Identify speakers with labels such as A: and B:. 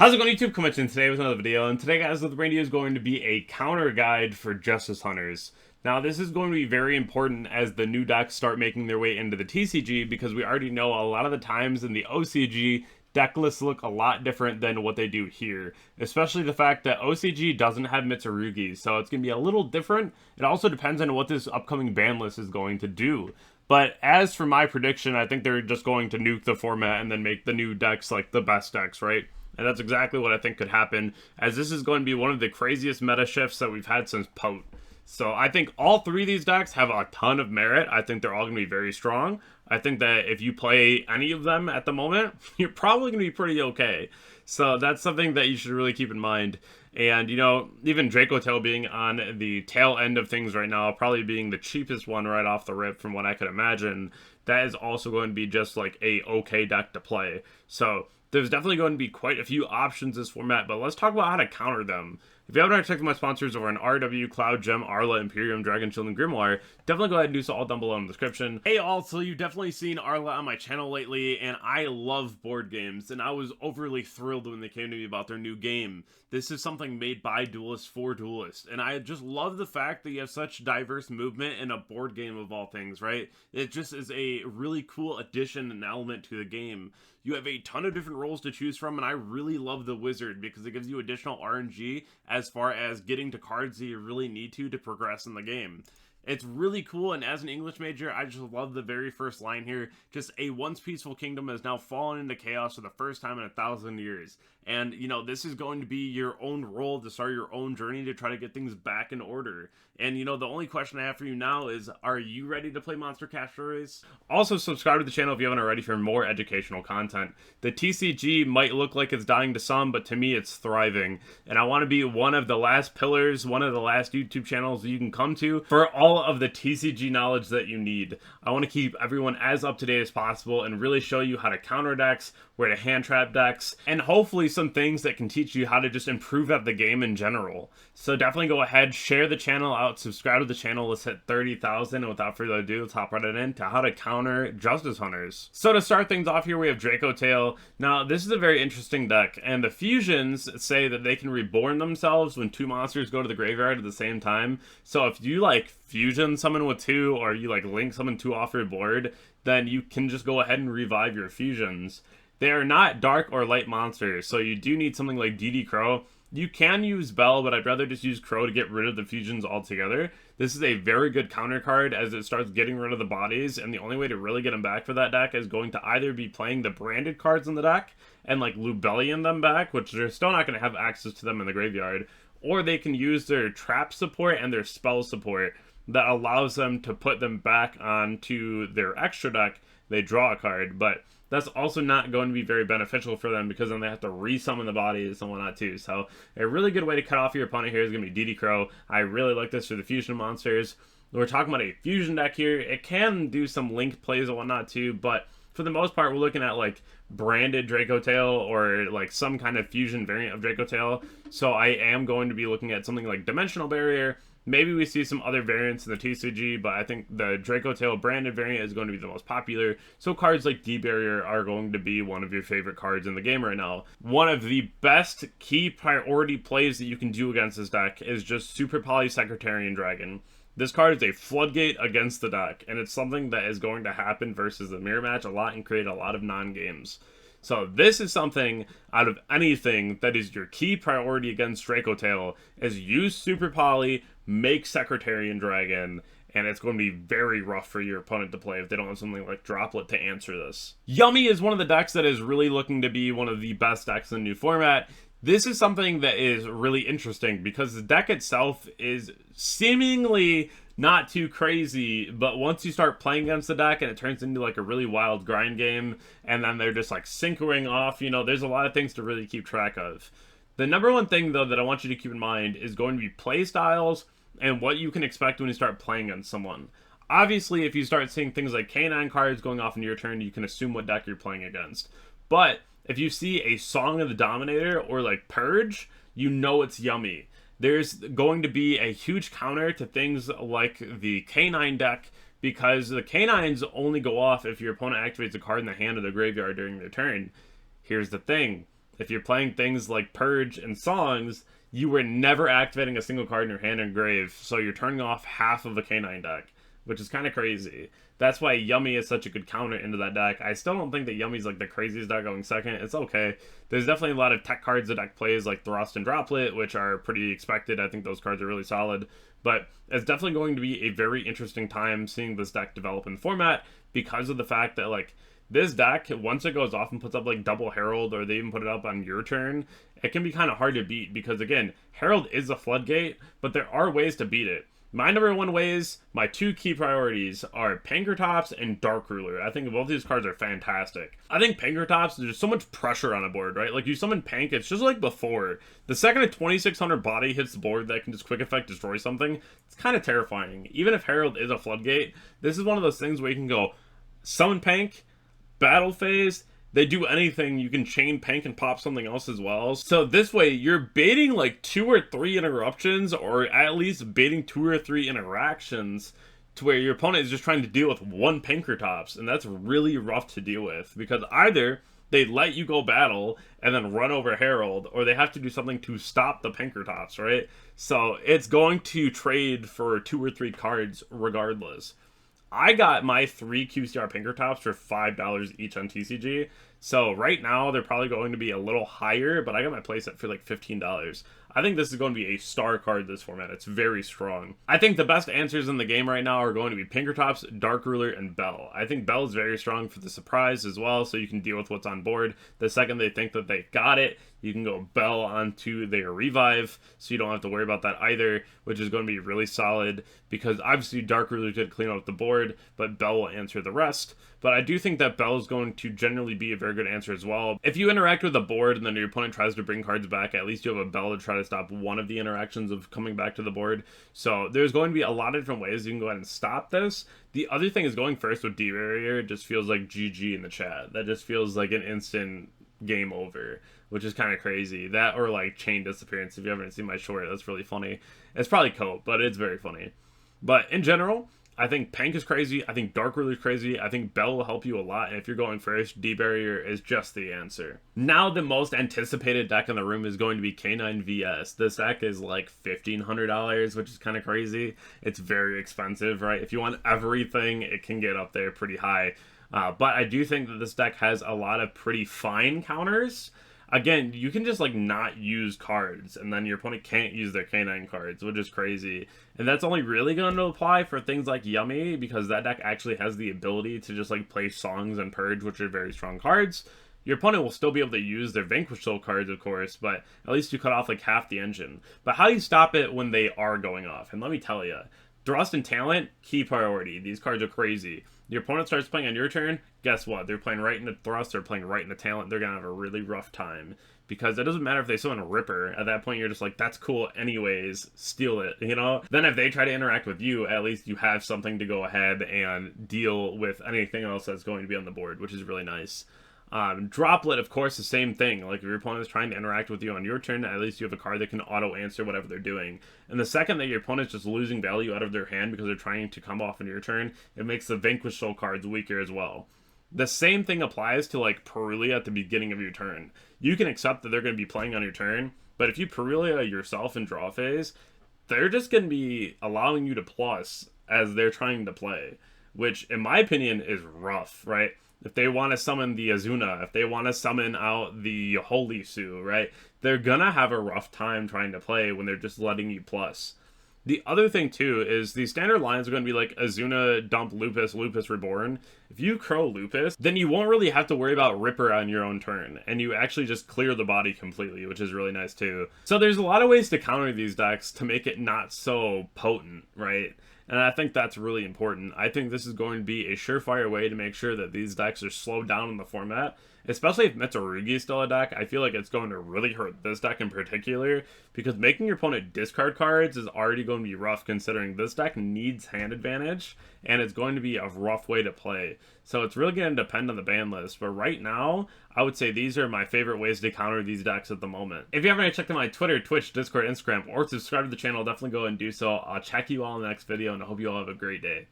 A: How's it going, YouTube? Coming in today with another video, and today, guys, what the brain is going to be a counter guide for Justice Hunters. Now, this is going to be very important as the new decks start making their way into the TCG, because we already know a lot of the times in the OCG, deck lists look a lot different than what they do here. Especially the fact that OCG doesn't have Mitsurugi, so it's going to be a little different. It also depends on what this upcoming ban list is going to do. But as for my prediction, I think they're just going to nuke the format and then make the new decks like the best decks, right? And that's exactly what I think could happen, as this is going to be one of the craziest meta shifts that we've had since Pote. So I think all three of these decks have a ton of merit. I think they're all going to be very strong. I think that if you play any of them at the moment, you're probably going to be pretty okay. So that's something that you should really keep in mind. And, you know, even Draco Tail being on the tail end of things right now, probably being the cheapest one right off the rip from what I could imagine, that is also going to be just like a okay deck to play. So there's definitely going to be quite a few options this format, but let's talk about how to counter them. If you haven't already checked out my sponsors over on RW, Cloud Gem, Arla, Imperium, Dragonshield, and Grimoire, definitely go ahead and do so all down below in the description. Hey, also, you've definitely seen Arla on my channel lately, and I love board games, and I was overly thrilled when they came to me about their new game. This is something made by Duelists for Duelists, and I just love the fact that you have such diverse movement in a board game of all things, right? It just is a really cool addition and element to the game. You have a ton of different roles to choose from, and I really love the Wizard because it gives you additional RNG as far as getting to cards that you really need to progress in the game. It's really cool, and as an English major, I just love the very first line here. Just a once peaceful kingdom has now fallen into chaos for the first time in 1,000 years. And, you know, this is going to be your own role to start your own journey to try to get things back in order. And, you know, the only question I have for you now is, are you ready to play Monster Cash Race? Also, subscribe to the channel if you haven't already for more educational content. The TCG might look like it's dying to some, but to me, it's thriving. And I want to be one of the last pillars, one of the last YouTube channels that you can come to for all of the TCG knowledge that you need. I want to keep everyone as up to date as possible and really show you how to counter decks, where to hand trap decks, and hopefully some things that can teach you how to just improve at the game in general. So definitely go ahead, share the channel out, subscribe to the channel. Let's hit 30,000, and without further ado, let's hop right into how to counter Justice Hunters. So to start things off here, we have Draco Tail. Now, this is a very interesting deck, and the fusions say that they can reborn themselves when two monsters go to the graveyard at the same time. So if you like fusion summon with two, or you like link summon two off your board, then you can just go ahead and revive your fusions. They are not dark or light monsters, so you do need something like DD Crow. You can use Bell, but I'd rather just use Crow to get rid of the fusions altogether. This is a very good counter card as it starts getting rid of the bodies, and the only way to really get them back for that deck is going to either be playing the branded cards in the deck and like Lubellion them back, which they're still not going to have access to them in the graveyard, or they can use their trap support and their spell support that allows them to put them back onto their extra deck. They draw a card, but that's also not going to be very beneficial for them because then they have to resummon the bodies and whatnot too. So a really good way to cut off your opponent here is going to be DD Crow. I really like this for the fusion monsters. We're talking about a fusion deck here. It can do some link plays and whatnot too, but for the most part, we're looking at like branded Draco Tail or like some kind of fusion variant of Draco Tail. So I am going to be looking at something like Dimensional Barrier. Maybe we see some other variants in the TCG, but I think the Draco Tail branded variant is going to be the most popular. So cards like D-Barrier are going to be one of your favorite cards in the game right now. One of the best key priority plays that you can do against this deck is just Super Poly Secretarian Dragon. This card is a floodgate against the deck, and it's something that is going to happen versus the mirror match a lot and create a lot of non-games. So this is something out of anything that is your key priority against Draco Tail is use Super Poly, make Secretarian Dragon, and it's going to be very rough for your opponent to play if they don't have something like Droplet to answer this. Yummy is one of the decks that is really looking to be one of the best decks in the new format. This is something that is really interesting because the deck itself is seemingly not too crazy, but once you start playing against the deck and it turns into like a really wild grind game, and then they're just like synchroing off, you know, there's a lot of things to really keep track of. The number one thing, though, that I want you to keep in mind is going to be play styles and what you can expect when you start playing against someone. Obviously, if you start seeing things like K9 cards going off in your turn, you can assume what deck you're playing against. But if you see a Song of the Dominator or like Purge, you know it's yummy. There's going to be a huge counter to things like the K9 deck because the K9s only go off if your opponent activates a card in the hand of the graveyard during their turn. Here's the thing. if you're playing things like Purge and Songs, you were never activating a single card in your hand in grave, so you're turning off half of the Canine deck, which is kind of crazy. That's why Yummy is such a good counter into that deck. I still don't think that Yummy's like the craziest deck going second. It's okay. There's definitely a lot of tech cards the deck plays, like Thrust and Droplet, which are pretty expected. I think those cards are really solid. But it's definitely going to be a very interesting time seeing this deck develop in the format, because of the fact that, like, this deck, once it goes off and puts up like double Herald, or they even put it up on your turn, it can be kind of hard to beat, because again, Herald is a floodgate, but there are ways to beat it. My number one ways, my two key priorities are Pankratops and Dark Ruler. I think both these cards are fantastic. I think Pankratops, there's so much pressure on a board, right? Like, you summon Pank, it's just like before. The second a 2600 body hits the board that can just quick effect destroy something, it's kind of terrifying. Even if Herald is a floodgate, this is one of those things where you can go summon Pank, battle phase, they do anything, you can chain Pank and pop something else as well. So this way, you're baiting like 2 or 3 interruptions, or at least baiting 2 or 3 interactions, to where your opponent is just trying to deal with one Pankratops, and that's really rough to deal with, because either they let you go battle and then run over Herald, or they have to do something to stop the Pankratops, right? So it's going to trade for 2 or 3 cards regardless. I got my 3 QCR Pankratops for $5 each on TCG. So right now they're probably going to be a little higher, but I got my playset for like $15. I think this is going to be a star card this format. It's very strong. I think the best answers in the game right now are going to be Pankratops, Dark Ruler, and Bell. I think Bell is very strong for the surprise as well, so you can deal with what's on board. The second they think that they got it, you can go Bell onto their Revive, so you don't have to worry about that either, which is going to be really solid, because obviously Dark Ruler did clean up the board, but Bell will answer the rest. But I do think that Bell is going to generally be a very good answer as well. If you interact with the board and then your opponent tries to bring cards back, at least you have a Bell to try to stop one of the interactions of coming back to the board. So there's going to be a lot of different ways you can go ahead and stop this. The other thing is, going first with D-Barrier just feels like GG in the chat. That just feels like an instant game over, which is kind of crazy. That, or like Chain Disappearance. If you haven't seen my short, that's really funny. It's probably cope, but it's very funny. But in general, I think Pank is crazy. I think Dark Ruler is crazy. I think Bell will help you a lot. And if you're going first, D-Barrier is just the answer. Now, the most anticipated deck in the room is going to be K9 VS. This deck is like $1,500, which is kind of crazy. It's very expensive, right? If you want everything, it can get up there pretty high. But I do think that this deck has a lot of pretty fine counters. Again, you can just like not use cards, and then your opponent can't use their K9 cards, which is crazy. And that's only really going to apply for things like Yummy, because that deck actually has the ability to just like play Songs and Purge, which are very strong cards. Your opponent will still be able to use their Vanquish Soul cards, of course, but at least you cut off like half the engine. But how do you stop it when they are going off? And let me tell you, Thrust and Talent, key priority. These cards are crazy. Your opponent starts playing on your turn, guess what? They're playing right into Thrust, they're playing right into Talent. They're going to have a really rough time, because it doesn't matter if they summon a Ripper. At that point, you're just like, that's cool anyways, steal it, you know? Then if they try to interact with you, at least you have something to go ahead and deal with anything else that's going to be on the board, which is really nice. Droplet, of course, the same thing. Like, if your opponent is trying to interact with you on your turn, at least you have a card that can auto-answer whatever they're doing. And the second that your opponent's just losing value out of their hand because they're trying to come off on your turn, it makes the Vanquish Soul cards weaker as well. The same thing applies to, like, Perulia at the beginning of your turn. You can accept that they're going to be playing on your turn, but if you Perulia yourself in draw phase, they're just going to be allowing you to plus as they're trying to play, which, in my opinion, is rough, right? If they want to summon the Azuna, if they want to summon out the Holy Sue, right? They're gonna have a rough time trying to play when they're just letting you plus. The other thing, too, is the standard lines are going to be like Azuna, Dump, Lupus, Lupus Reborn. If you Crow Lupus, then you won't really have to worry about Ripper on your own turn, and you actually just clear the body completely, which is really nice, too. So there's a lot of ways to counter these decks to make it not so potent, right? And I think that's really important. I think this is going to be a surefire way to make sure that these decks are slowed down in the format. Especially if Mitsurugi is still a deck, I feel like it's going to really hurt this deck in particular, because making your opponent discard cards is already going to be rough, considering this deck needs hand advantage, and it's going to be a rough way to play. So it's really going to depend on the ban list, but right now, I would say these are my favorite ways to counter these decks at the moment. If you haven't already checked out my Twitter, Twitch, Discord, Instagram, or subscribe to the channel, definitely go and do so. I'll check you all in the next video, and I hope you all have a great day.